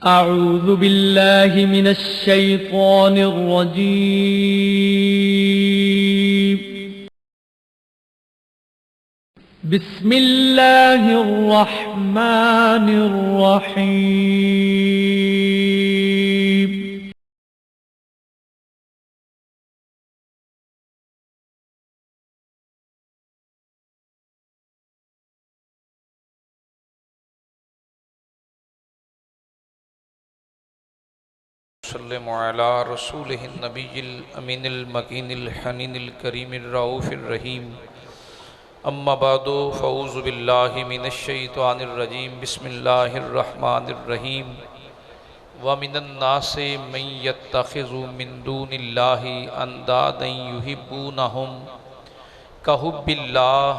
أعوذ بالله من الشيطان الرجيم. بسم الله الرحمن الرحيم. وسلم على رسوله النبي الأمين المكين الحنين الكريم الرؤوف الرحيم. أما بعد فأعوذ بالله من الشيطان الرجيم. بسم الله الرحمن الرحيم. ومن الناس من يتخذ من دون الله أندادا يحبونهم كحب الله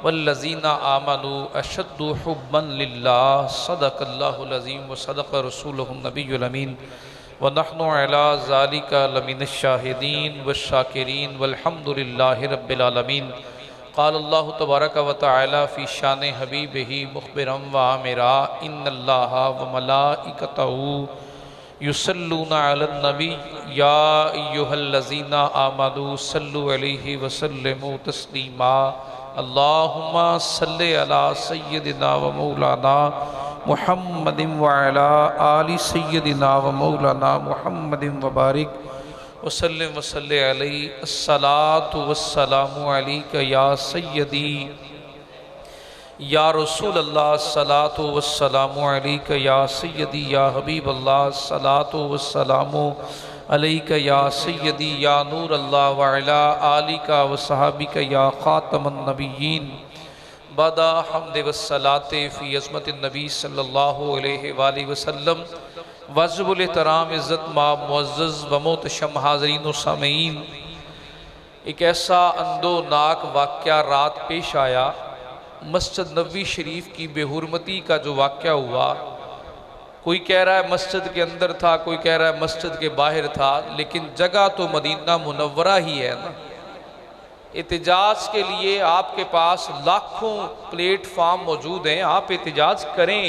والذين آمنوا أشد حبا لله. صدق الله العظيم وصدق رسوله النبي الأمين ونحن على ذلك لمن الشاهدين والشاكرين والحمد لله رب العالمين. قال الله تبارك وتعالى في شان حبيبه مخبرا وآمرا إن الله وملائكته يصلون على النبي يا أيها الذين آمنوا صلوا عليه وسلموا تسليما. اللهم صل على سيدنا ومولانا محمد وعلى آل سيدنا ومولانا محمد وبارك وسلم وصلی علیہ. الصلاة والسلام علیک یا سیدی یا رسول اللہ. الصلاة والسلام علیک یا سیدی یا حبیب اللہ. الصلاة والسلام علیک یا سیدی یا نور اللہ وعلا آلک وصحابک یا خاتم النبیین. بعد حمد والصلاة فی عظمت النبی صلی اللہ علیہ وآلہ وسلم. واجب الاحترام عزت مآب معزز و محتشم حاضرین و سامعین، ایک ایسا اندوناک واقعہ رات پیش آیا. مسجد نبوی شریف کی بے حرمتی کا جو واقعہ ہوا، کوئی کہہ رہا ہے مسجد کے اندر تھا، کوئی کہہ رہا ہے مسجد کے باہر تھا، لیکن جگہ تو مدینہ منورہ ہی ہے نا. احتجاج کے لیے آپ کے پاس لاکھوں پلیٹ فارم موجود ہیں، آپ احتجاج کریں،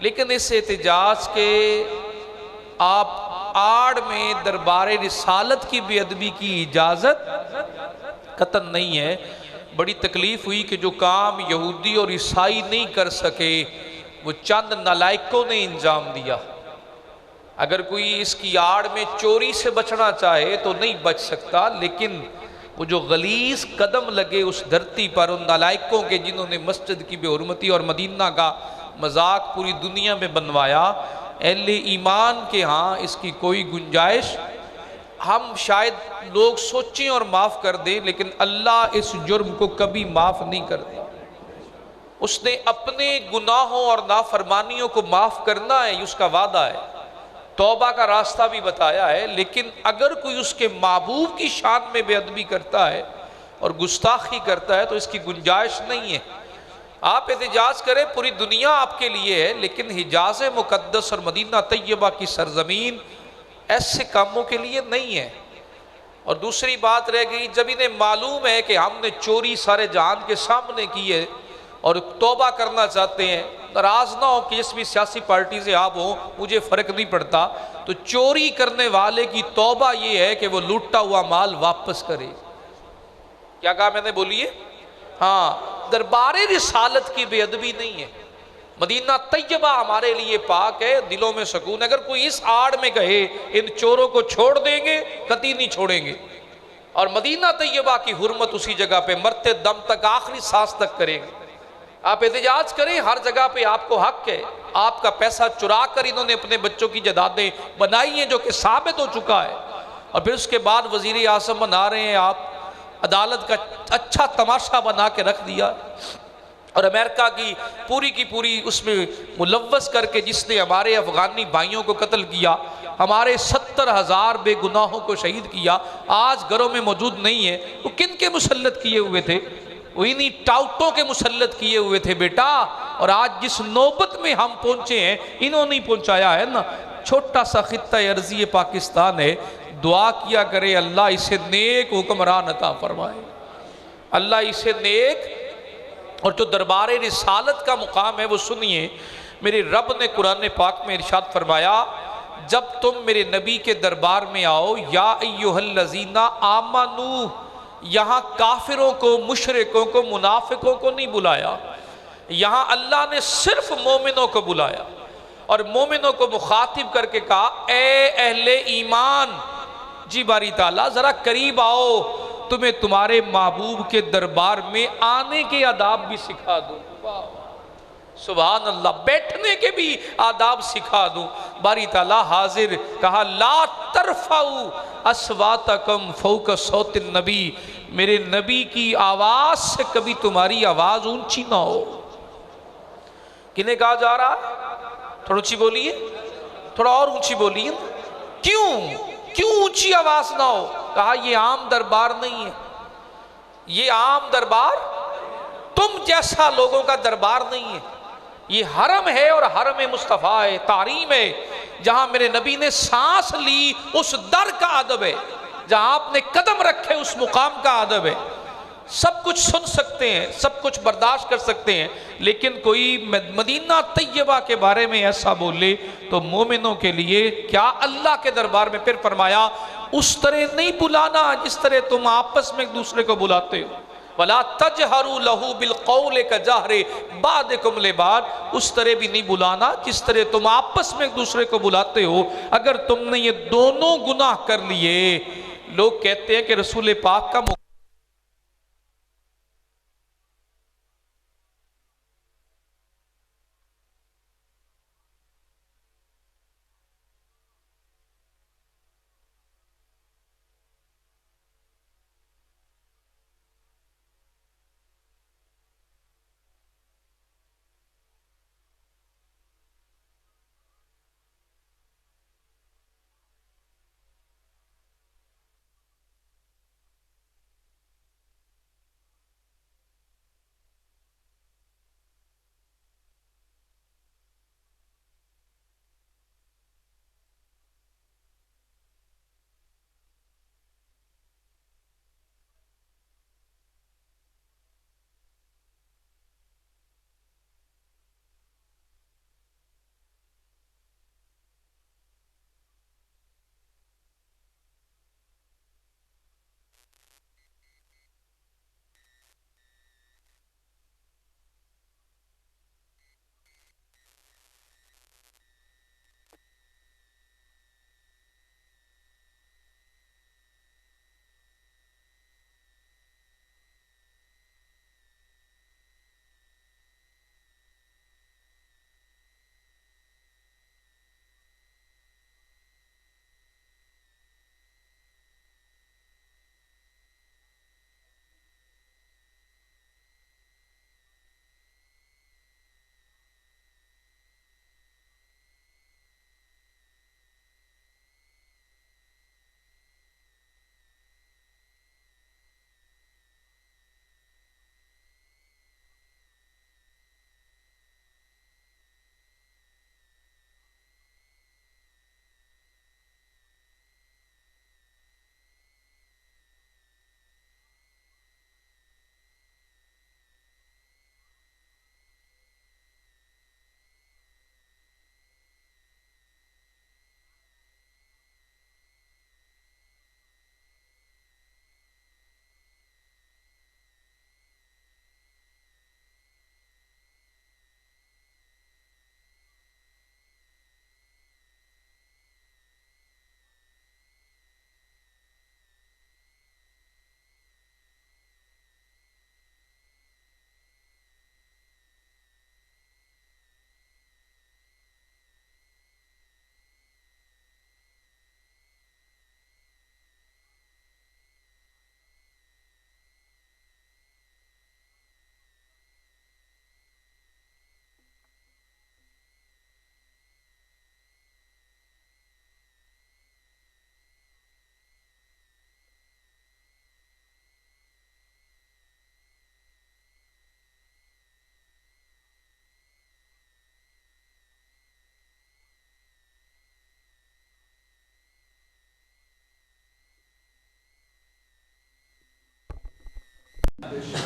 لیکن اس احتجاج کے آپ آڑ میں دربار رسالت کی بے ادبی کی اجازت قطعاً نہیں ہے. بڑی تکلیف ہوئی کہ جو کام یہودی اور عیسائی نہیں کر سکے وہ چند نالائکوں نے انجام دیا. اگر کوئی اس کی آڑ میں چوری سے بچنا چاہے تو نہیں بچ سکتا، لیکن وہ جو غلیظ قدم لگے اس دھرتی پر ان نالائکوں کے جنہوں نے مسجد کی بے حرمتی اور مدینہ کا مذاق پوری دنیا میں بنوایا، اہل ایمان کے ہاں اس کی کوئی گنجائش. ہم شاید لوگ سوچیں اور معاف کر دیں، لیکن اللہ اس جرم کو کبھی معاف نہیں کرتا. اس نے اپنے گناہوں اور نافرمانیوں کو معاف کرنا ہے، اس کا وعدہ ہے. توبہ کا راستہ بھی بتایا ہے، لیکن اگر کوئی اس کے محبوب کی شان میں بے ادبی کرتا ہے اور گستاخی کرتا ہے تو اس کی گنجائش نہیں ہے. آپ احتجاج کریں، پوری دنیا آپ کے لیے ہے، لیکن حجاز مقدس اور مدینہ طیبہ کی سرزمین ایسے کاموں کے لیے نہیں ہے. اور دوسری بات رہ گئی، جب انہیں معلوم ہے کہ ہم نے چوری سارے جہان کے سامنے کی ہے اور توبہ کرنا چاہتے ہیں، ناراض نہ ہو کہ اس بھی سیاسی پارٹی سے آپ ہوں، مجھے فرق نہیں پڑتا، تو چوری کرنے والے کی توبہ یہ ہے کہ وہ لوٹا ہوا مال واپس کرے. کیا کہا میں نے، بولیے؟ ہاں، دربار رسالت کی بے ادبی نہیں ہے. مدینہ طیبہ ہمارے لیے پاک ہے، دلوں میں سکون ہے. اگر کوئی اس آڑ میں کہے ان چوروں کو چھوڑ دیں گے، قطعی نہیں چھوڑیں گے. اور مدینہ طیبہ کی حرمت اسی جگہ پہ مرتے دم تک، آخری سانس تک کریں گے. آپ احتجاج کریں، ہر جگہ پہ آپ کو حق ہے. آپ کا پیسہ چرا کر انہوں نے اپنے بچوں کی جائیدادیں بنائی ہیں، جو کہ ثابت ہو چکا ہے. اور پھر اس کے بعد وزیر اعظم بنا رہے ہیں آپ، عدالت کا اچھا تماشا بنا کے رکھ دیا. اور امریکہ کی پوری اس میں ملوث کر کے جس نے ہمارے افغانی بھائیوں کو قتل کیا، ہمارے 70,000 بے گناہوں کو شہید کیا، آج گھروں میں موجود نہیں ہے. وہ کن کے مسلط کیے ہوئے تھے؟ وہ انہی ٹاؤٹوں کے مسلط کیے ہوئے تھے بیٹا. اور آج جس نوبت میں ہم پہنچے ہیں انہوں نے پہنچایا ہے نا. چھوٹا سا خطہ ارضی پاکستان ہے، دعا کیا کرے اللہ اسے نیک حکمران عطا فرمائے، اللہ اسے نیک اور جو دربار رسالت کا مقام ہے وہ سنیے، میرے رب نے قرآن پاک میں ارشاد فرمایا، جب تم میرے نبی کے دربار میں آؤ، یا ایہا الذین آمنو، یہاں کافروں کو، مشرکوں کو، منافقوں کو نہیں بلایا، یہاں اللہ نے صرف مومنوں کو بلایا، اور مومنوں کو مخاطب کر کے کہا، اے اہل ایمان، جی باری تعالیٰ ذرا قریب آؤ، تمہیں تمہارے محبوب کے دربار میں آنے کے آداب بھی سکھا دوں۔ سبحان اللہ، بیٹھنے کے بھی آداب سکھا دوں۔ باری تعالیٰ حاضر کہا، لا ترفعوا اصواتکم فوق صوت النبی، میرے نبی کی آواز سے کبھی تمہاری آواز اونچی نہ ہو۔ کنہیں کہا جا رہا ہے؟ تھوڑا اونچی بولیے، تھوڑا اور اونچی بولیے۔ کیوں اونچی آواز نہ ہو؟ کہا یہ عام دربار نہیں ہے، یہ عام دربار تم جیسا لوگوں کا دربار نہیں ہے، یہ حرم ہے، اور حرم مصطفیٰ ہے، تعظیم ہے، جہاں میرے نبی نے سانس لی اس در کا ادب ہے، جہاں آپ نے قدم رکھے اس مقام کا ادب ہے۔ سب کچھ سن سکتے ہیں، سب کچھ برداشت کر سکتے ہیں، لیکن کوئی مدینہ طیبہ کے بارے میں ایسا بولے تو مومنوں کے لیے کیا اللہ کے دربار میں پھر فرمایا، اس طرح نہیں بلانا جس طرح تم آپس میں ایک دوسرے کو بلاتے ہو، وَلَا تَجْهَرُوا لَهُ بِالْقَوْلِ كَجَهْرِ بَعْضِكُمْ لِبَعْضٍ، اس طرح بھی نہیں بلانا جس طرح تم آپس میں ایک دوسرے کو بلاتے ہو۔ اگر تم نے یہ دونوں گناہ کر لیے، لوگ کہتے ہیں کہ رسول پاک کا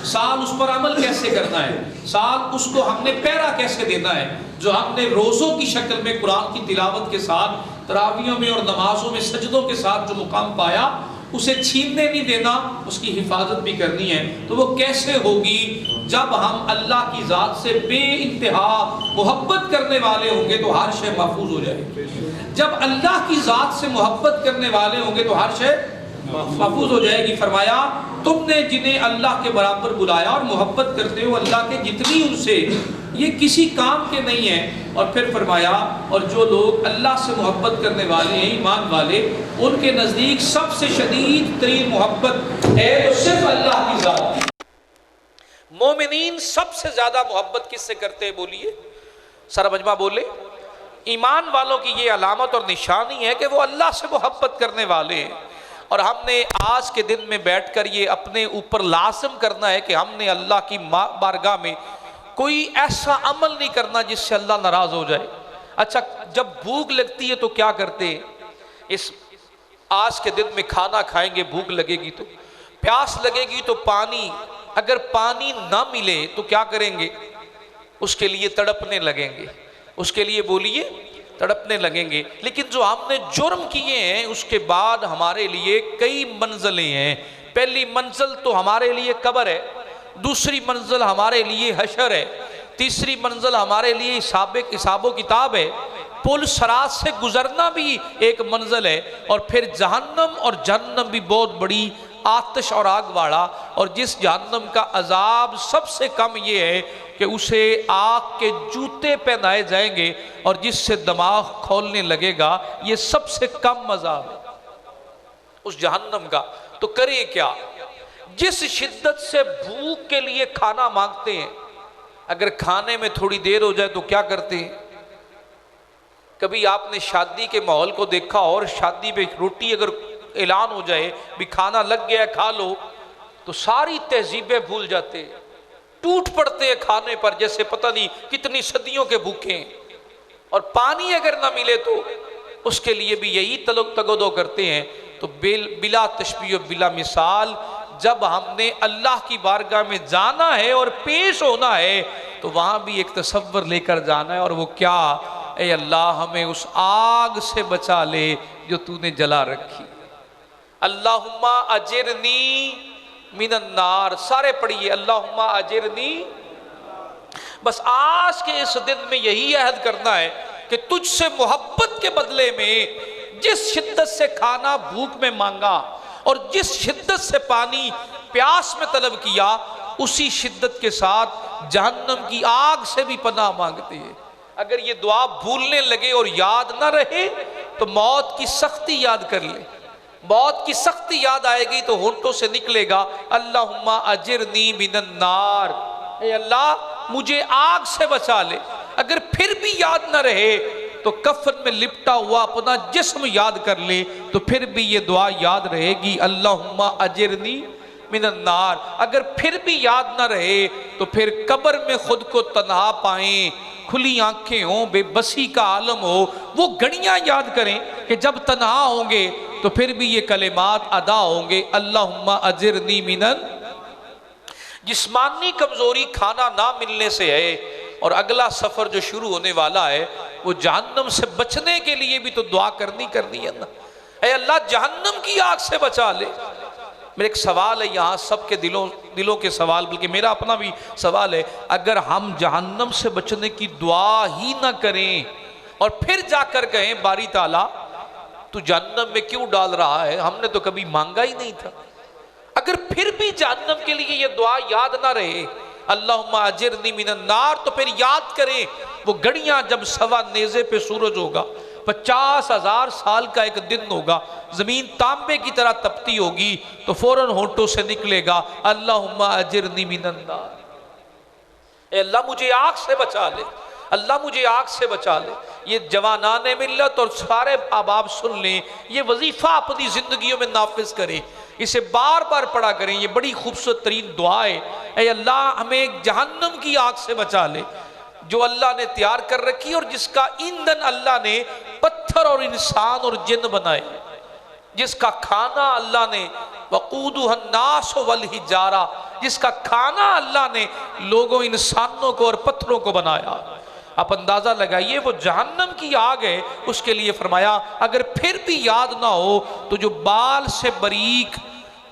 سال اس پر عمل کیسے کرنا ہے، سال اس کو ہم نے پہرا کیسے دینا ہے، جو ہم نے روزوں کی شکل میں قرآن کی تلاوت کے ساتھ، تراویحوں میں اور نمازوں میں سجدوں کے ساتھ جو مقام پایا اسے چھیننے نہیں دینا، اس کی حفاظت بھی کرنی ہے۔ تو وہ کیسے ہوگی؟ جب ہم اللہ کی ذات سے بے انتہا محبت کرنے والے ہوں گے تو ہر شے محفوظ ہو جائے گی۔ جب اللہ کی ذات سے محبت کرنے والے ہوں گے تو ہر شے محفوظ ہو جائے گی۔ فرمایا تم نے جنہیں اللہ کے برابر بلایا اور محبت کرتے ہو اللہ کے جتنی ان سے، یہ کسی کام کے نہیں ہیں۔ اور پھر فرمایا اور جو لوگ اللہ سے محبت کرنے والے ہیں، ایمان والے، ان کے نزدیک سب سے شدید ترین محبت ہے تو صرف اللہ کی ذات کی۔ مومنین سب سے زیادہ محبت کس سے کرتے ہیں؟ بولیے، سارا مجمع بولے۔ ایمان والوں کی یہ علامت اور نشانی ہے کہ وہ اللہ سے محبت کرنے والے ہیں۔ اور ہم نے آج کے دن میں بیٹھ کر یہ اپنے اوپر لازم کرنا ہے کہ ہم نے اللہ کی بارگاہ میں کوئی ایسا عمل نہیں کرنا جس سے اللہ ناراض ہو جائے۔ اچھا، جب بھوک لگتی ہے تو کیا کرتے ہیں؟ اس آج کے دن میں کھانا کھائیں گے، بھوک لگے گی تو، پیاس لگے گی تو پانی، اگر پانی نہ ملے تو کیا کریں گے؟ اس کے لیے تڑپنے لگیں گے، اس کے لیے بولیے تڑپنے لگیں گے۔ لیکن جو ہم نے جرم کیے ہیں اس کے بعد ہمارے لیے کئی منزلیں ہیں۔ پہلی منزل تو ہمارے لیے قبر ہے، دوسری منزل ہمارے لیے حشر ہے، تیسری منزل ہمارے لیے حساب و کتاب ہے، پل صراط سے گزرنا بھی ایک منزل ہے، اور پھر جہنم، اور جہنم بھی بہت بڑی آتش اور آگ والا، اور جس جہنم کا عذاب سب سے کم یہ ہے کہ اسے آگ کے جوتے پہنائے جائیں گے، اور جس سے دماغ کھولنے لگے گا، یہ سب سے کم عذاب ہے اس جہنم کا۔ تو کریں کیا؟ جس شدت سے بھوک کے لیے کھانا مانگتے ہیں، اگر کھانے میں تھوڑی دیر ہو جائے تو کیا کرتے ہیں؟ کبھی آپ نے شادی کے ماحول کو دیکھا، اور شادی پہ روٹی اگر اعلان ہو جائے بھی کھانا لگ گیا ہے کھا لو، تو ساری تہذیبیں بھول جاتے ہیں، ٹوٹ پڑتے ہیں کھانے پر جیسے پتہ نہیں کتنی صدیوں کے بھوکے ہیں۔ اور پانی اگر نہ ملے تو اس کے لیے بھی یہی تگودو کرتے ہیں۔ تو بلا تشبیہ و بلا مثال جب ہم نے اللہ کی بارگاہ میں جانا ہے اور پیش ہونا ہے تو وہاں بھی ایک تصور لے کر جانا ہے، اور وہ کیا؟ اے اللہ ہمیں اس آگ سے بچا لے جو تو نے جلا رکھی۔ اللہم اجرنی من النار، سارے پڑھیے اللہم اجرنی۔ بس آج کے اس دن میں یہی عہد کرنا ہے کہ تجھ سے محبت کے بدلے میں جس شدت سے کھانا بھوک میں مانگا اور جس شدت سے پانی پیاس میں طلب کیا، اسی شدت کے ساتھ جہنم کی آگ سے بھی پناہ مانگتے ہیں۔ اگر یہ دعا بھولنے لگے اور یاد نہ رہے تو موت کی سختی یاد کر لے۔ موت کی سختی یاد آئے گی تو ہونٹوں سے نکلے گا اللہم اجرنی من النار، اے اللہ مجھے آگ سے بچا لے۔ اگر پھر بھی یاد نہ رہے تو کفن میں لپٹا ہوا اپنا جسم یاد کر لے تو پھر بھی یہ دعا یاد رہے گی اللہم اجرنی من النار۔ اگر پھر بھی یاد نہ رہے تو پھر قبر میں خود کو تنہا پائیں، کھلی آنکھیں ہوں، بے بسی کا عالم ہو، وہ گھڑیاں یاد کریں کہ جب تنہا ہوں گے تو پھر بھی یہ کلمات ادا ہوں گے اللہم اجرنی من النار۔ جسمانی کمزوری کھانا نہ ملنے سے ہے، اور اگلا سفر جو شروع ہونے والا ہے وہ جہنم سے بچنے کے لیے بھی تو دعا کرنی ہے نا۔ اے اللہ جہنم کی آگ سے بچا لے۔ میرا ایک سوال ہے یہاں سب کے دلوں کے سوال، بلکہ میرا اپنا بھی سوال ہے، اگر ہم جہنم سے بچنے کی دعا ہی نہ کریں اور پھر جا کر کہیں باری تعالیٰ تو جہنم میں کیوں ڈال رہا ہے، ہم نے تو کبھی مانگا ہی نہیں تھا، اگر پھر بھی جہنم کے لیے یہ دعا یاد نہ رہے اللہم اجرنی من النار، تو پھر یاد کریں وہ گھڑیاں جب سوا نیزے پہ سورج ہوگا، 50,000 سال کا ایک دن ہوگا، زمین تانبے کی طرح تپتی ہوگی، تو فوراً ہونٹوں سے نکلے گا اللہم اجرنی من النار، اے اللہ مجھے آگ سے بچا لے، اللہ مجھے آگ سے بچا لے۔ یہ جوانان ملت اور سارے احباب سن لیں، یہ وظیفہ اپنی زندگیوں میں نافذ کریں، اسے بار بار پڑھا کریں، یہ بڑی خوبصورت ترین دعا ہے۔ اے اللہ ہمیں جہنم کی آگ سے بچا لے جو اللہ نے تیار کر رکھی اور جس کا ایندھن اللہ نے پتھر اور انسان اور جن بنائے، جس کا کھانا اللہ نے وقودها الناس والحجارہ، جس کا کھانا اللہ نے لوگوں انسانوں کو اور پتھروں کو بنایا۔ آپ اندازہ لگائیے وہ جہنم کی آگ ہے، اس کے لیے فرمایا اگر پھر بھی یاد نہ ہو تو جو بال سے باریک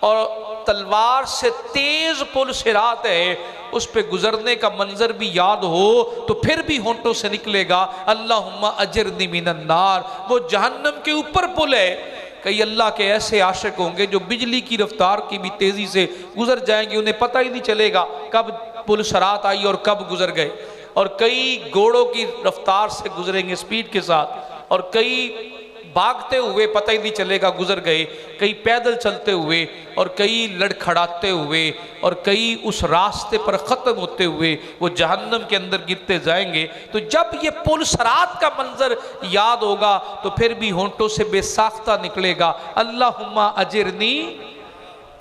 اور تلوار سے تیز پل صراط ہے اس پہ گزرنے کا منظر بھی یاد ہو تو پھر بھی ہونٹوں سے نکلے گا اللہم اجرنی من النار۔ وہ جہنم کے اوپر پل ہے، کئی اللہ کے ایسے عاشق ہوں گے جو بجلی کی رفتار کی بھی تیزی سے گزر جائیں گے، انہیں پتہ ہی نہیں چلے گا کب پل صراط آئی اور کب گزر گئے، اور کئی گھوڑوں کی رفتار سے گزریں گے سپیڈ کے ساتھ، اور کئی بھاگتے ہوئے پتہ ہی نہیں چلے گا گزر گئے، کئی پیدل چلتے ہوئے اور کئی لڑکھڑاتے ہوئے اور کئی اس راستے پر ختم ہوتے ہوئے وہ جہنم کے اندر گرتے جائیں گے۔ تو جب یہ پل صراط کا منظر یاد ہوگا تو پھر بھی ہونٹوں سے بے ساختہ نکلے گا اللہم اجرنی،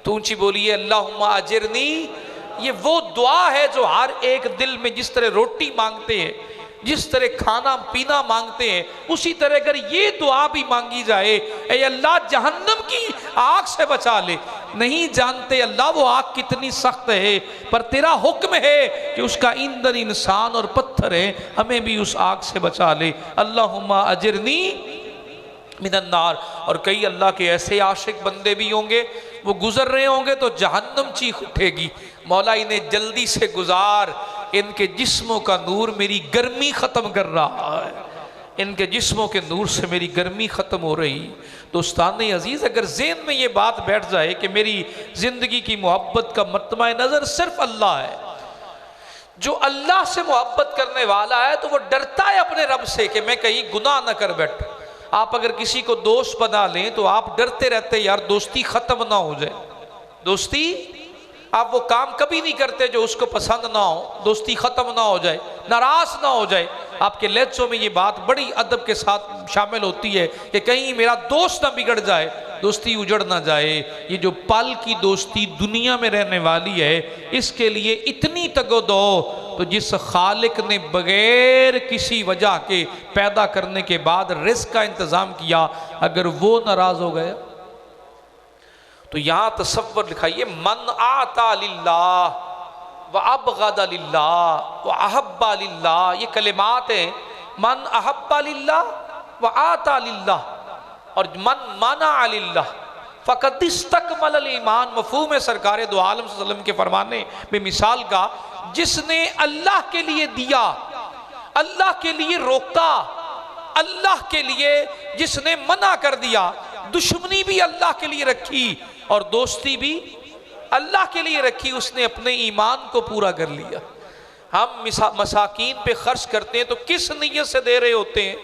تو اونچی بولیے اللہم اجرنی۔ یہ وہ دعا ہے جو ہر ایک دل میں جس طرح روٹی مانگتے ہیں، جس طرح کھانا پینا مانگتے ہیں، اسی طرح اگر یہ دعا بھی مانگی جائے اے اللہ جہنم کی آگ سے بچا لے۔ نہیں جانتے اللہ وہ آگ کتنی سخت ہے، پر تیرا حکم ہے کہ اس کا ایندھن انسان اور پتھر ہے، ہمیں بھی اس آگ سے بچا لے اللہم اجرنی من النار۔ اور کئی اللہ کے ایسے عاشق بندے بھی ہوں گے وہ گزر رہے ہوں گے تو جہنم چیخ اٹھے گی مولا انہیں جلدی سے گزار، ان کے جسموں کا نور میری گرمی ختم کر رہا ہے، ان کے جسموں کے نور سے میری گرمی ختم ہو رہی۔ دوستان عزیز اگر ذہن میں یہ بات بیٹھ جائے کہ میری زندگی کی محبت کا مرتبہ نظر صرف اللہ ہے، جو اللہ سے محبت کرنے والا ہے تو وہ ڈرتا ہے اپنے رب سے کہ میں کہیں گناہ نہ کر بیٹھوں۔ آپ اگر کسی کو دوست بنا لیں تو آپ ڈرتے رہتے یار دوستی ختم نہ ہو جائے، دوستی آپ وہ کام کبھی نہیں کرتے جو اس کو پسند نہ ہو، دوستی ختم نہ ہو جائے، ناراض نہ ہو جائے۔ آپ کے لہجوں میں یہ بات بڑی ادب کے ساتھ شامل ہوتی ہے کہ کہیں میرا دوست نہ بگڑ جائے، دوستی اجڑ نہ جائے۔ یہ جو پل کی دوستی دنیا میں رہنے والی ہے اس کے لیے اتنی تگ و دو تو جس خالق نے بغیر کسی وجہ کے پیدا کرنے کے بعد رزق کا انتظام کیا اگر وہ ناراض ہو گیا تو یہاں تصور لکھائیے من آتا للہ وابغض للہ واحب للہ، یہ کلمات ہیں من احب للہ وآتا للہ اور من منع للہ فقد استکمل الایمان۔ مفہوم ہے سرکار دو عالم صلی اللہ علیہ وسلم کے فرمانے میں مثال کا، جس نے اللہ کے لیے دیا، اللہ کے لیے روکا، اللہ کے لیے جس نے منع کر دیا، دشمنی بھی اللہ کے لیے رکھی اور دوستی بھی اللہ کے لیے رکھی، اس نے اپنے ایمان کو پورا کر لیا۔ ہم مساکین پہ خرچ کرتے ہیں تو کس نیت سے دے رہے ہوتے ہیں؟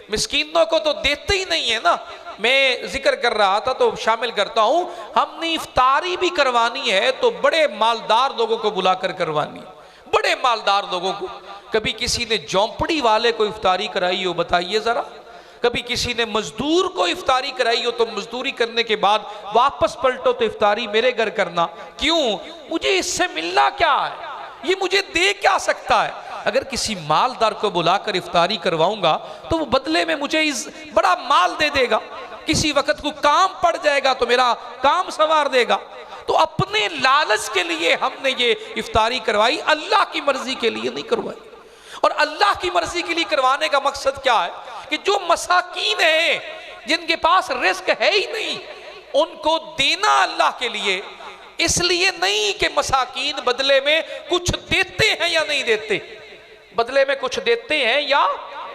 مسکینوں کو تو دیتے ہی نہیں ہے نا۔ میں ذکر کر رہا تھا تو شامل کرتا ہوں، ہم نے افطاری بھی کروانی ہے تو بڑے مالدار لوگوں کو بلا کر کروانی ہے، بڑے مالدار لوگوں کو۔ کبھی کسی نے جھونپڑی والے کو افطاری کرائی ہو بتائیے ذرا، کبھی کسی نے مزدور کو افطاری کرائی ہو تو مزدوری کرنے کے بعد واپس پلٹو تو افطاری میرے گھر کرنا، کیوں؟ مجھے اس سے ملنا کیا ہے، یہ مجھے دے کیا سکتا ہے؟ اگر کسی مالدار کو بلا کر افطاری کرواؤں گا تو وہ بدلے میں مجھے بڑا مال دے دے گا، کسی وقت کو کام پڑ جائے گا تو میرا کام سنوار دے گا۔ تو اپنے لالچ کے لیے ہم نے یہ افطاری کروائی، اللہ کی مرضی کے لیے نہیں کروائی۔ اور اللہ کی مرضی کے لیے کروانے کا مقصد کیا ہے کہ جو مساکین ہیں جن کے پاس رزق ہے ہی نہیں ان کو دینا اللہ کے لیے، اس لیے نہیں کہ مساکین بدلے میں کچھ دیتے ہیں یا نہیں دیتے، بدلے میں کچھ دیتے ہیں یا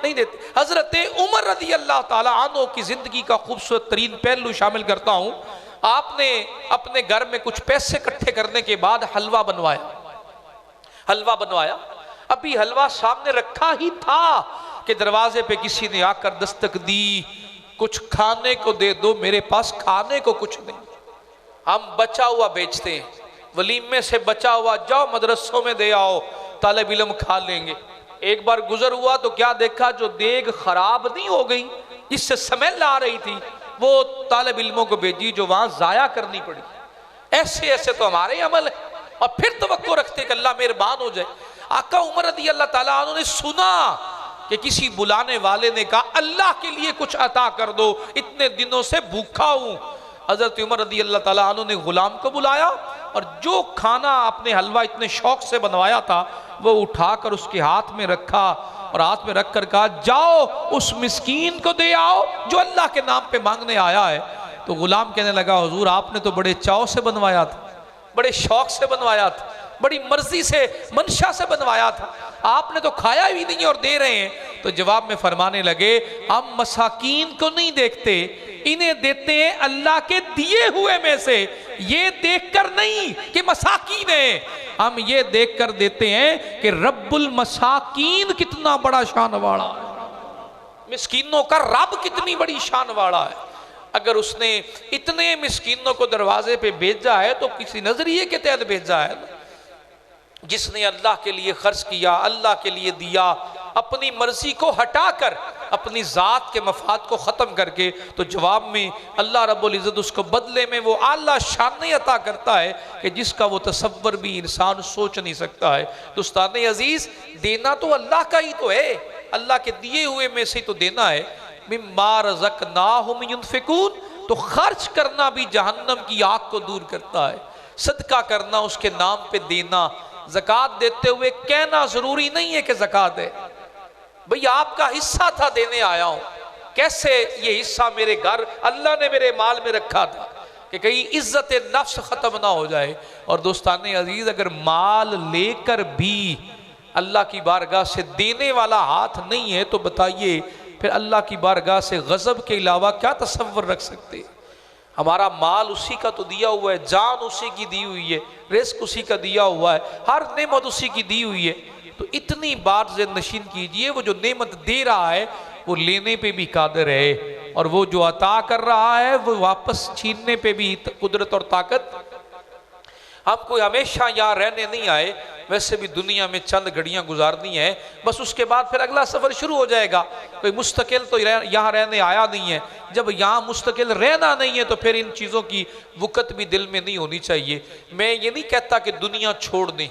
نہیں دیتے۔ حضرت عمر رضی اللہ تعالیٰ عنہ کی زندگی کا خوبصورت ترین پہلو شامل کرتا ہوں۔ آپ نے اپنے گھر میں کچھ پیسے اکٹھے کرنے کے بعد حلوہ بنوایا، ابھی حلوہ سامنے رکھا ہی تھا کہ دروازے پہ کسی نے آ کر دستک دی، کچھ کھانے کو دے دو، میرے پاس کھانے کو کچھ نہیں، ہم بچا ہوا بیچتے ہیں، ولیمے سے بچا ہوا جاؤ مدرسوں میں دے آؤ، طالب علم کھا لیں گے۔ ایک بار گزر ہوا تو کیا دیکھا، جو دیگ خراب نہیں ہو گئی جس سے سمیل آ رہی تھی وہ طالب علموں کو بھیجی جو وہاں ضائع کرنی پڑی۔ ایسے ایسے تو ہمارے عمل ہے، اور پھر توقع رکھتے کہ اللہ مہربان ہو جائے۔ آقا عمر رضی اللہ تعالیٰ عنہ نے سنا کہ کسی بلانے والے نے کہا اللہ کے لیے کچھ عطا کر دو، اتنے دنوں سے بھوکا ہوں۔ حضرت عمر رضی اللہ تعالیٰ عنہ نے غلام کو بلایا، اور جو کھانا آپ نے حلوہ اتنے شوق سے بنوایا تھا وہ اٹھا کر اس کے ہاتھ میں رکھا اور ہاتھ میں رکھ کر کہا جاؤ اس مسکین کو دے آؤ جو اللہ کے نام پہ مانگنے آیا ہے۔ تو غلام کہنے لگا حضور آپ نے تو بڑے چاؤ سے بنوایا تھا، بڑے شوق سے بنوایا تھا، بڑی مرضی سے منشا سے بنوایا تھا، آپ نے تو کھایا بھی نہیں اور دے رہے ہیں۔ تو جواب میں فرمانے لگے ہم مساکین کو نہیں دیکھتے، انہیں دیتے ہیں اللہ کے دیے ہوئے میں سے، یہ دیکھ کر نہیں کہ مساکین ہیں، ہم یہ دیکھ کر دیتے ہیں کہ رب المساکین کتنا بڑا شان والا ہے، مسکینوں کا رب کتنی بڑی شان والا ہے۔ اگر اس نے اتنے مسکینوں کو دروازے پہ بھیجا ہے تو کسی نظریے کے تحت بھیجا ہے۔ جس نے اللہ کے لیے خرچ کیا، اللہ کے لیے دیا، اپنی مرضی کو ہٹا کر اپنی ذات کے مفاد کو ختم کر کے، تو جواب میں اللہ رب العزت اس کو بدلے میں وہ اعلیٰ شان عطا کرتا ہے کہ جس کا وہ تصور بھی انسان سوچ نہیں سکتا ہے۔ دوستان عزیز، دینا تو اللہ کا ہی تو ہے، اللہ کے دیے ہوئے میں سے تو دینا ہے۔ مما رزقناہم ينفقون، تو خرچ کرنا بھی جہنم کی آگ کو دور کرتا ہے، صدقہ کرنا، اس کے نام پہ دینا، زکوٰۃ دیتے ہوئے کہنا ضروری نہیں ہے کہ زکوٰۃ ہے، بھئی آپ کا حصہ تھا دینے آیا ہوں، کیسے یہ حصہ میرے گھر اللہ نے میرے مال میں رکھا تھا کہ کہیں عزت نفس ختم نہ ہو جائے۔ اور دوستان عزیز، اگر مال لے کر بھی اللہ کی بارگاہ سے دینے والا ہاتھ نہیں ہے تو بتائیے پھر اللہ کی بارگاہ سے غضب کے علاوہ کیا تصور رکھ سکتے؟ ہمارا مال اسی کا تو دیا ہوا ہے، جان اسی کی دی ہوئی ہے، رزق اسی کا دیا ہوا ہے، ہر نعمت اسی کی دی ہوئی ہے، تو اتنی بات ذہن نشین کیجئے وہ جو نعمت دے رہا ہے وہ لینے پہ بھی قادر ہے، اور وہ جو عطا کر رہا ہے وہ واپس چھیننے پہ بھی قدرت اور طاقت۔ ہم کوئی ہمیشہ یہاں رہنے نہیں آئے، ویسے بھی دنیا میں چند گھڑیاں گزارنی ہیں، بس اس کے بعد پھر اگلا سفر شروع ہو جائے گا۔ کوئی مستقل تو یہاں رہنے آیا نہیں ہے، جب یہاں مستقل رہنا نہیں ہے تو پھر ان چیزوں کی وقت بھی دل میں نہیں ہونی چاہیے۔ میں یہ نہیں کہتا کہ دنیا چھوڑ دیں،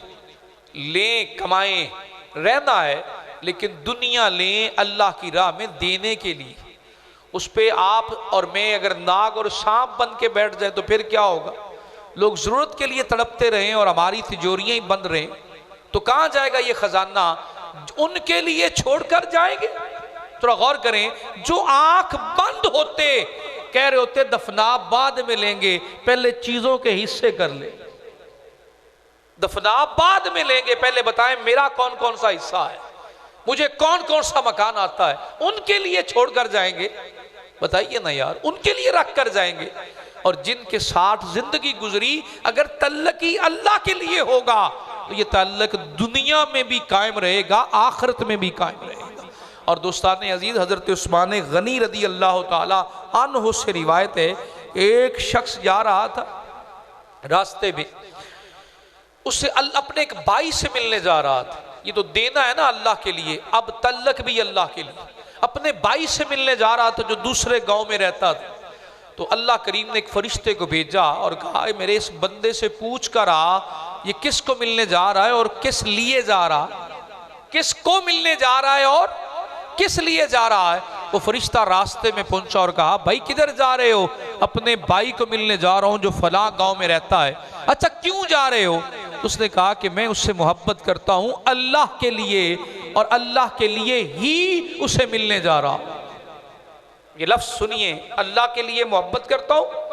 لیں، کمائیں، رہنا ہے، لیکن دنیا لیں اللہ کی راہ میں دینے کے لیے۔ اس پہ آپ اور میں اگر ناگ اور سانپ بن کے بیٹھ جائیں تو پھر کیا ہوگا؟ لوگ ضرورت کے لیے تڑپتے رہیں اور ہماری تجوریاں ہی بند رہیں تو کہاں جائے گا یہ خزانہ؟ ان کے لیے چھوڑ کر جائیں گے؟ تھوڑا غور کریں، جو آنکھ بند ہوتے کہہ رہے ہوتے دفناب بعد میں لیں گے، پہلے چیزوں کے حصے کر لیں، دفناب بعد میں لیں گے، پہلے بتائیں میرا کون کون سا حصہ ہے، مجھے کون کون سا مکان آتا ہے، ان کے لیے چھوڑ کر جائیں گے؟ بتائیے نا یار، ان کے لیے رکھ کر جائیں گے۔ اور جن کے ساتھ زندگی گزری، اگر تعلق ہی اللہ کے لیے ہوگا تو یہ تعلق دنیا میں بھی قائم رہے گا، آخرت میں بھی قائم رہے گا۔ اور دوستان عزیز، حضرت عثمان غنی رضی اللہ تعالی عنہ سے روایت ہے، ایک شخص جا رہا تھا راستے میں، اس سے اپنے ایک بھائی سے ملنے جا رہا تھا، یہ تو دینا ہے نا اللہ کے لیے، اب تعلق بھی اللہ کے لیے، اپنے بھائی سے ملنے جا رہا تھا جو دوسرے گاؤں میں رہتا تھا۔ تو اللہ کریم نے ایک فرشتے کو بھیجا اور کہا میرے اس بندے سے پوچھ کر آ یہ کس کو ملنے جا رہا ہے اور کس لیے جا رہا ہے، کس کو ملنے جا رہا ہے اور کس لیے جا رہا ہے۔ وہ فرشتہ راستے میں پہنچا اور کہا بھائی کدھر جا رہے ہو؟ اپنے بھائی کو ملنے جا رہا ہوں جو فلاں گاؤں میں رہتا ہے۔ اچھا کیوں جا رہے ہو؟ اس نے کہا کہ میں اس سے محبت کرتا ہوں اللہ کے لیے اور اللہ کے لیے ہی اسے ملنے جا رہا ہوں۔ یہ لفظ سنیے، اللہ کے لیے محبت کرتا ہوں،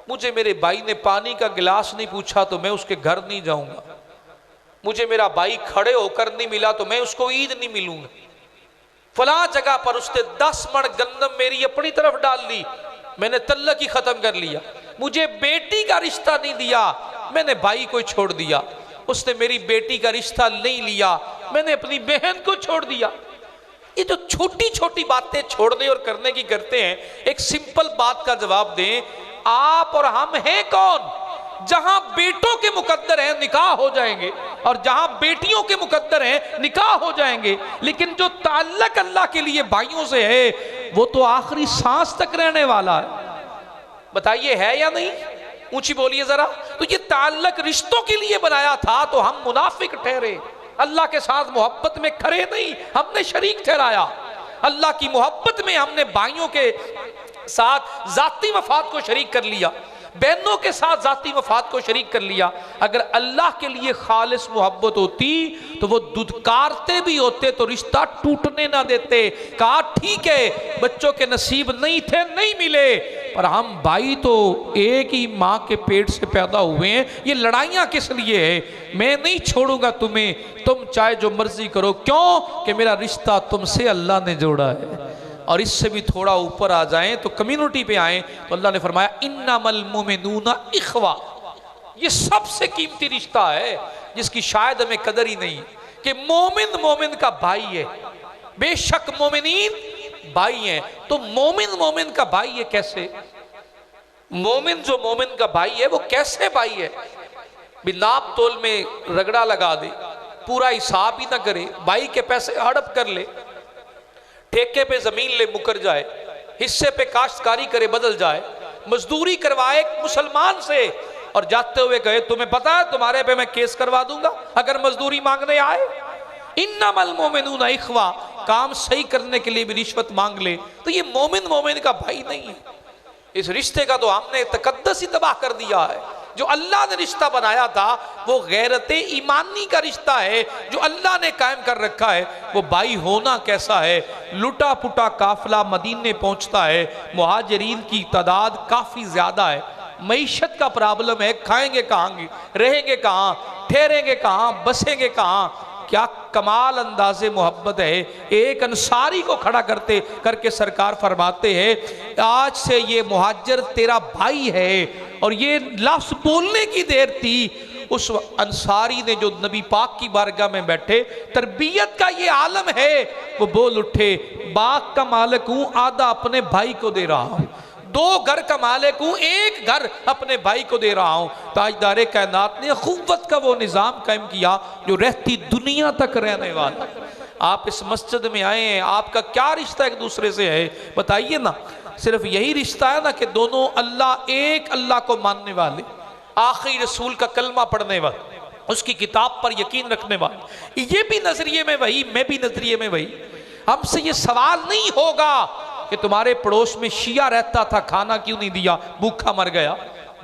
مجھے میرے بھائی نے پانی کا گلاس نہیں پوچھا تو میں اس کے گھر نہیں جاؤں گا، مجھے میرا بھائی کھڑے ہو کر نہیں ملا تو میں اس کو عید نہیں ملوں گا، فلاں جگہ پر اس نے 10 من گندم میری اپنی طرف ڈال لی، میں نے تعلق ہی ختم کر لیا، مجھے بیٹی کا رشتہ نہیں دیا، میں نے بھائی کو چھوڑ دیا، اس نے میری بیٹی کا رشتہ نہیں لیا، میں نے اپنی بہن کو چھوڑ دیا۔ یہ جو چھوٹی چھوٹی باتیں چھوڑنے اور کرنے کی کرتے ہیں، ایک سمپل بات کا جواب دیں، آپ اور ہم ہیں کون؟ جہاں بیٹوں کے مقدر ہیں نکاح ہو جائیں گے اور جہاں بیٹیوں کے مقدر ہیں نکاح ہو جائیں گے، لیکن جو تعلق اللہ کے لیے بھائیوں سے ہے وہ تو آخری سانس تک رہنے والا ہے۔ بتائیے ہے یا نہیں؟ اونچی بولیے ذرا۔ تو یہ تعلق رشتوں کے لیے بنایا تھا تو ہم منافق ٹھہرے، اللہ کے ساتھ محبت میں کھڑے نہیں، ہم نے شریک ٹھہرایا۔ اللہ کی محبت میں ہم نے بھائیوں کے ساتھ ذاتی مفاد کو شریک کر لیا۔ بہنوں کے ساتھ ذاتی مفاد کو شریک کر لیا۔ اگر اللہ کے لیے خالص محبت ہوتی تو وہ دھتکارتے بھی ہوتے تو رشتہ ٹوٹنے نہ دیتے، کہا ٹھیک ہے بچوں کے نصیب نہیں تھے نہیں ملے، پر ہم بھائی تو ایک ہی ماں کے پیٹ سے پیدا ہوئے ہیں، یہ لڑائیاں کس لیے ہے؟ میں نہیں چھوڑوں گا تمہیں، تم چاہے جو مرضی کرو، کیوں کہ میرا رشتہ تم سے اللہ نے جوڑا ہے۔ اور اس سے بھی تھوڑا اوپر آ جائیں تو کمیونٹی پہ آئیں تو اللہ نے فرمایا انما المؤمنون اخوہ، یہ سب سے قیمتی رشتہ ہے جس کی شاید ہمیں قدر ہی نہیں، کہ مومن مومن کا بھائی ہے۔ بے شک مومنین بھائی ہیں، تو مومن مومن کا بھائی ہے کیسے؟ مومن جو مومن کا بھائی ہے وہ کیسے بھائی ہے؟ بھی ناپ تول میں رگڑا لگا دے، پورا حساب ہی نہ کرے، بھائی کے پیسے ہڑپ کر لے، ٹھیکے پہ زمین لے مکر جائے، حصے پہ کاشتکاری کرے بدل جائے، مزدوری کروائے ایک مسلمان سے اور جاتے ہوئے کہے تمہیں پتا ہے تمہارے پہ میں کیس کروا دوں گا اگر مزدوری مانگنے آئے۔ انما المؤمنون اخوہ، کام صحیح کرنے کے لیے بھی رشوت مانگ لے تو یہ مومن مومن کا بھائی نہیں ہے۔ اس رشتے کا تو ہم نے تقدس ہی تباہ کر دیا ہے۔ جو اللہ نے رشتہ بنایا تھا وہ غیرت ایمانی کا رشتہ ہے جو اللہ نے قائم کر رکھا ہے۔ وہ بھائی ہونا کیسا ہے؟ لٹا پٹا قافلہ مدینے پہنچتا ہے، مہاجرین کی تعداد کافی زیادہ ہے، معیشت کا پرابلم ہے، کھائیں گے کہاں گے، رہیں گے کہاں، ٹھہریں گے کہاں، بسیں گے کہاں؟ کیا کمال انداز محبت ہے! ایک انصاری کو کھڑا کر کے سرکار فرماتے ہیں آج سے یہ مہاجر تیرا بھائی ہے، اور یہ لفظ بولنے کی دیر تھی اس انصاری نے جو نبی پاک کی بارگاہ میں بیٹھے، تربیت کا یہ عالم ہے، وہ بول اٹھے باغ کا مالک ہوں آدھا اپنے بھائی کو دے رہا ہوں، 2 گھر کا مالک ہوں 1 گھر اپنے بھائی کو دے رہا ہوں۔ تاجدار کائنات نے اخوت کا وہ نظام قائم کیا جو رہتی دنیا تک رہنے والا۔ آپ اس مسجد میں آئے ہیں، آپ کا کیا رشتہ ایک دوسرے سے ہے بتائیے نا؟ صرف یہی رشتہ ہے نا کہ دونوں ایک اللہ کو ماننے والے، آخری رسول کا کلمہ پڑھنے والے، اس کی کتاب پر یقین رکھنے والے۔ یہ بھی نظریے میں وہی، میں بھی نظریے میں وہی۔ ہم سے یہ سوال نہیں ہوگا کہ تمہارے پڑوس میں شیعہ رہتا تھا کھانا کیوں نہیں دیا بھوکا مر گیا،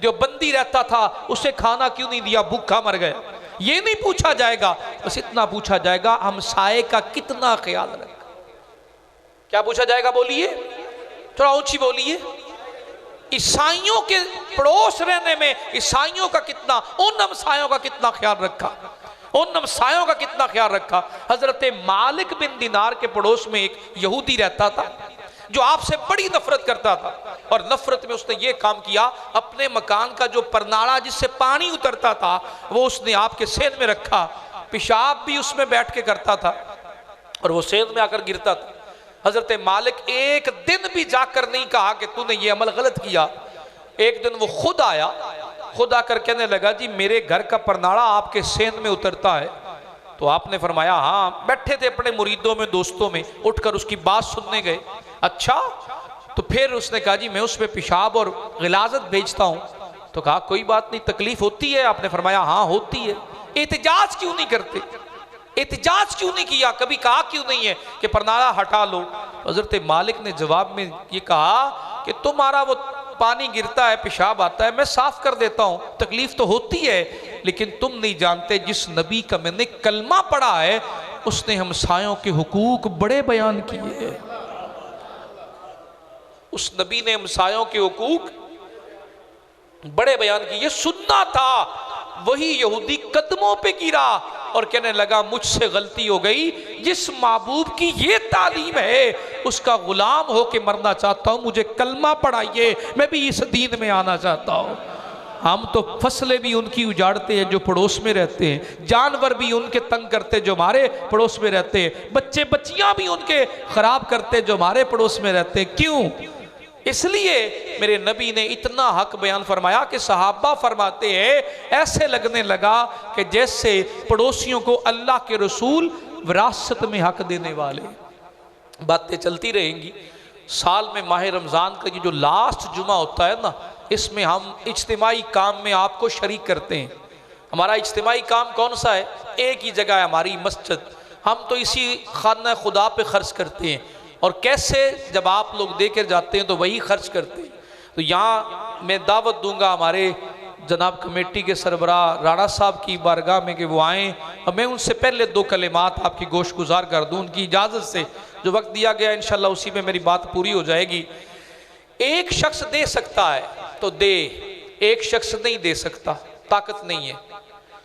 جو بندی رہتا تھا اسے کھانا کیوں نہیں دیا بھوکا مر گیا، یہ نہیں پوچھا جائے گا، بس اتنا پوچھا جائے گا ہمسائے کا کتنا خیال رکھا۔ کیا پوچھا جائے گا؟ بولیے، تھوڑا اونچی بولیے۔ عیسائیوں کے پڑوس رہنے میں عیسائیوں کا کتنا، ان ہمسایوں کا کتنا خیال رکھا، ان ہمسایوں کا کتنا خیال رکھا۔ حضرت مالک بن دینار کے پڑوس میں ایک یہودی رہتا تھا جو آپ سے بڑی نفرت کرتا تھا، اور نفرت میں اس نے یہ کام کیا، اپنے مکان کا جو پرناڑا جس سے پانی اترتا تھا وہ اس نے آپ کے سین میں رکھا، پیشاب بھی اس میں بیٹھ کے کرتا تھا اور وہ سین میں آ کر گرتا تھا۔ حضرت مالک ایک دن بھی جا کر نہیں کہا کہ تو نے یہ عمل غلط کیا۔ ایک دن وہ خود آیا، خود آ کر کہنے لگا جی میرے گھر کا پرناڑا آپ کے سین میں اترتا ہے۔ تو آپ نے فرمایا ہاں، بیٹھے تھے اپنے مریدوں میں دوستوں میں، اٹھ کر اس کی بات سننے گئے۔ اچھا، تو پھر اس نے کہا جی میں اس پہ پیشاب اور غلاظت بھیجتا ہوں۔ تو کہا کوئی بات نہیں، تکلیف ہوتی ہے؟ آپ نے فرمایا ہاں ہوتی ہے۔ احتجاج کیوں نہیں کرتے؟ احتجاج کیوں نہیں کیا؟ کبھی کہا کیوں نہیں ہے کہ پرناڑا ہٹا لو؟ حضرت مالک نے جواب میں یہ کہا کہ تمہارا وہ پانی گرتا ہے، پیشاب آتا ہے، میں صاف کر دیتا ہوں، تکلیف تو ہوتی ہے، لیکن تم نہیں جانتے جس نبی کا میں نے کلمہ پڑھا ہے اس نے ہمسایوں کے حقوق بڑے بیان کیے۔ اس نبی نے ہمسایوں کے حقوق بڑے بیان کیے، یہ سننا تھا۔ وہی یہودی قدموں پہ گرا اور کہنے لگا مجھ سے غلطی ہو گئی، جس محبوب کی یہ تعلیم ہے اس کا غلام ہو کے مرنا چاہتا ہوں، مجھے کلمہ پڑھائیے، میں بھی اس دین میں آنا چاہتا ہوں۔ ہم تو فصلیں بھی ان کی اجاڑتے ہیں جو پڑوس میں رہتے ہیں، جانور بھی ان کے تنگ کرتے جو ہمارے پڑوس میں رہتے ہیں، بچے بچیاں بھی ان کے خراب کرتے جو ہمارے پڑوس میں رہتے ہیں۔ کیوں؟ اس لیے میرے نبی نے اتنا حق بیان فرمایا کہ صحابہ فرماتے ہیں ایسے لگنے لگا کہ جیسے پڑوسیوں کو اللہ کے رسول وراثت میں حق دینے والے۔ باتیں چلتی رہیں گی۔ سال میں ماہ رمضان کا یہ جو لاسٹ جمعہ ہوتا ہے نا، اس میں ہم اجتماعی کام میں آپ کو شریک کرتے ہیں۔ ہمارا اجتماعی کام کون سا ہے؟ ایک ہی جگہ ہے ہماری مسجد، ہم تو اسی خانہ خدا پہ خرچ کرتے ہیں، اور کیسے؟ جب آپ لوگ دے کر جاتے ہیں تو وہی خرچ کرتے ہیں۔ تو یہاں میں دعوت دوں گا ہمارے جناب کمیٹی کے سربراہ رانا صاحب کی بارگاہ میں کہ وہ آئیں، اور میں ان سے پہلے 2 کلمات آپ کی گوش گزار کر دوں ان کی اجازت سے۔ جو وقت دیا گیا انشاءاللہ اسی میں میری بات پوری ہو جائے گی۔ ایک شخص دے سکتا ہے تو دے، ایک شخص نہیں دے سکتا، طاقت نہیں ہے،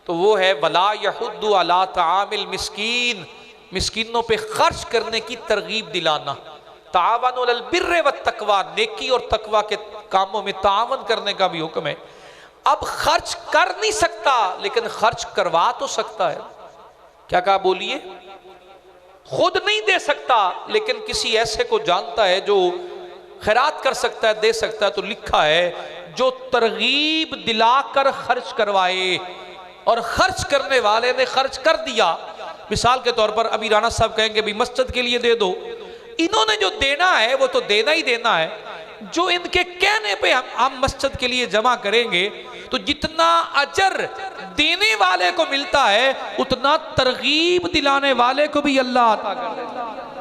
تو وہ ہے وَلَا يَحُدُّ عَلَىٰ طَعَامِ الْمِسْكِينِ، مسکینوں پہ خرچ کرنے کی ترغیب دلانا۔ تعاونوا علی البر والتقوی، نیکی اور تقوی کے کاموں میں تعاون کرنے کا بھی حکم ہے۔ اب خرچ کر نہیں سکتا لیکن خرچ کروا تو سکتا ہے۔ کیا کہا بولیے؟ خود نہیں دے سکتا لیکن کسی ایسے کو جانتا ہے جو خیرات کر سکتا ہے، دے سکتا ہے، تو لکھا ہے جو ترغیب دلا کر خرچ کروائے اور خرچ کرنے والے نے خرچ کر دیا۔ مثال کے طور پر ابھی رانا صاحب کہیں گے بھی مسجد کے لیے دے دو، انہوں نے جو دینا ہے وہ تو دینا ہی دینا ہے، جو ان کے کہنے پہ ہم مسجد کے لیے جمع کریں گے تو جتنا اجر دینے والے کو ملتا ہے اتنا ترغیب دلانے والے کو بھی اللہ عطا کر دیتا ہے۔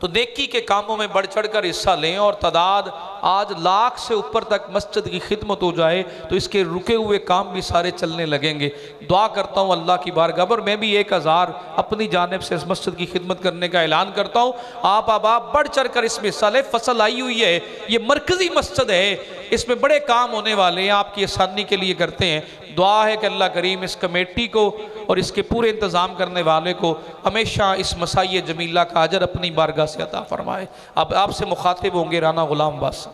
تو نیکی کے کاموں میں بڑھ چڑھ کر حصہ لیں، اور تعداد آج 1,00,000 سے اوپر تک مسجد کی خدمت ہو جائے تو اس کے رکے ہوئے کام بھی سارے چلنے لگیں گے۔ دعا کرتا ہوں اللہ کی بارگاہ پر، میں بھی 1,000 اپنی جانب سے اس مسجد کی خدمت کرنے کا اعلان کرتا ہوں۔ آپ احباب بڑھ چڑھ کر اس میں حصہ لیں۔ فصل آئی ہوئی ہے، یہ مرکزی مسجد ہے، اس میں بڑے کام ہونے والے ہیں، آپ کی آسانی کے لیے کرتے ہیں۔ دعا ہے کہ اللہ کریم اس کمیٹی کو اور اس کے پورے انتظام کرنے والے کو ہمیشہ اس مسائی جمیلہ کا اجر اپنی بارگاہ سے عطا فرمائے۔ اب آپ سے مخاطب ہوں گے رانا غلام عباس۔